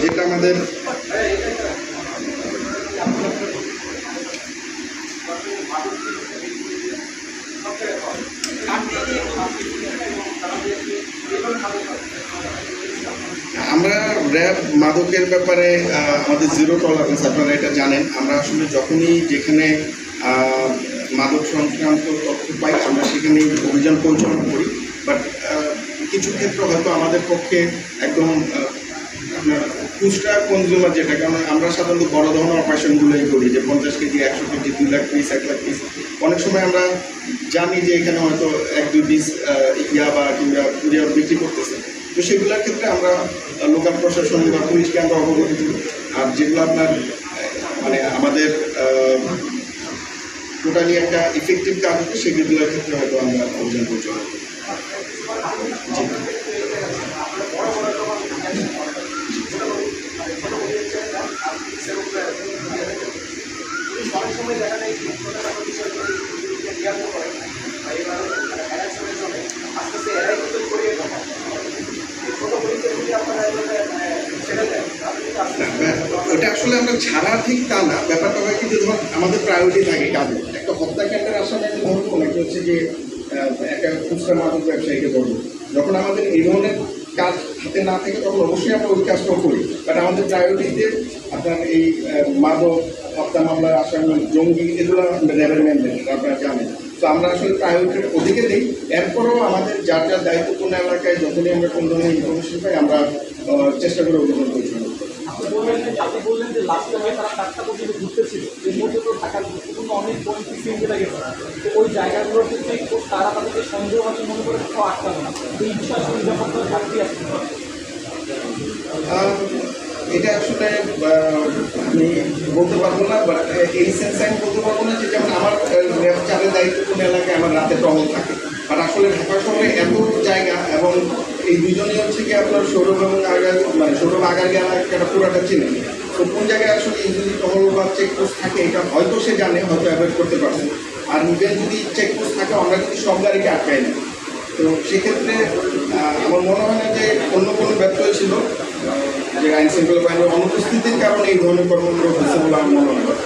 যেটা আমাদের আমরা র্যাব মাদকের ব্যাপারে আমাদের জিরো টলারেন্স, আপনারা এটা জানেন। আমরা আসলে যখনই যেখানে মাদক সংক্রান্ত তথ্য পাই আমরা সেখানেই অভিযান পরিচালনা করি। বাট কিছু ক্ষেত্রে হয়তো আমাদের পক্ষে একদম আপনার খুচরা কনজিউমার যেটা, কারণ আমরা সাধারণত বড় ধরনের অপারেশনগুলোই করি, যে 50 KG 100 KG 2 lakh piece 1 lakh piece. অনেক সময় আমরা জানি যে এখানে হয়তো 1-2 পিস ইয়াবা কিংবা পুরিয়া বিক্রি করতেছে, তো সেগুলোর ক্ষেত্রে আমরা লোকাল প্রশাসন বা পুলিশকে আমরা অবগত করি। আর যেগুলো আপনার মানে আমাদের টোটালি একটা ইফেক্টিভ কাজ হচ্ছে সেগুলোর ক্ষেত্রে হয়তো আমরা অভিযান পরিচালনা করি। ওটা আসলে আমরা ছাড়া ঠিক তা না, ব্যাপারটা হয় কিন্তু ধর আমাদের প্রায়োরিটি থাকে কাজে। একটা হত্যাকাণ্ডের আসামে ধরবো না, এটা হচ্ছে যে একটা খুচরা মাদক ব্যবসায়ীকে ধরবো। যখন আমাদের এই ধরনের কাজ হাতে না থাকে তখন অবশ্যই আমরা ওই কাজটাও করি। বাট আমাদের প্রায়োরিটিতে আপনার এই মাদক হত্যা মামলার আসামি জঙ্গি এগুলো র্যাবের ম্যান্ডেট, আপনারা জানেন। তো আমরা আসলে প্রায়োরিটির ওদিকে দিই। এরপরেও আমাদের যার যার দায়িত্বপূর্ণ এলাকায় যখনই আমরা কোনো ধরনের ইনফরমেশন পাই আমরা চেষ্টা করে অভিযান পরিচালনা করি। আপনি বললেন যে লাস্ট টাইমে তারা 4টা পর্যন্ত ঘুরতেছিল, এর মধ্যে তো ঢাকার গুরুত্বপূর্ণ অনেক পয়েন্ট সিএনজিটা গেছে, তো ওই জায়গাগুলোতে তারা তাদেরকে সন্দেহ আছে মনে করে কোথাও আটকাবে না, এই বিষয়ে আসলে নিরাপত্তার ঘাটতি আছে। এটা আসলে আমি বলতে পারবো না, বাট এই সেন্সে আমি বলতে পারবো না যে যেমন আমার চারের দায়িত্বপূর্ণ এলাকায় আমার রাতে টহল থাকে। বাট আসলে ঢাকা শহরে এত জায়গা এবং এই দুজনেই হচ্ছে কি আপনার সৌরভ এবং মানে সৌরভ আগারগা এলাকাটা পুরাটা চিনে। তো কোন জায়গায় আসলে যদি টহল বা চেকপোস্ট থাকে এটা হয়তো সে জানে, হয়তো অ্যাভয়েড করতে পারছে। আর ইভেন যদি চেকপোস্ট থাকে আমরা কিন্তু সব গাড়িকে আটকাই না। তো সেক্ষেত্রে আমার মনে হয় না যে অন্য কোনো ব্যত্যয় ছিল, যে আইন শৃঙ্খলা বাহিনীর অনুপস্থিতির কারণে এই ধরনের কর্মকাণ্ড হচ্ছে বলে আমার মনে হয়।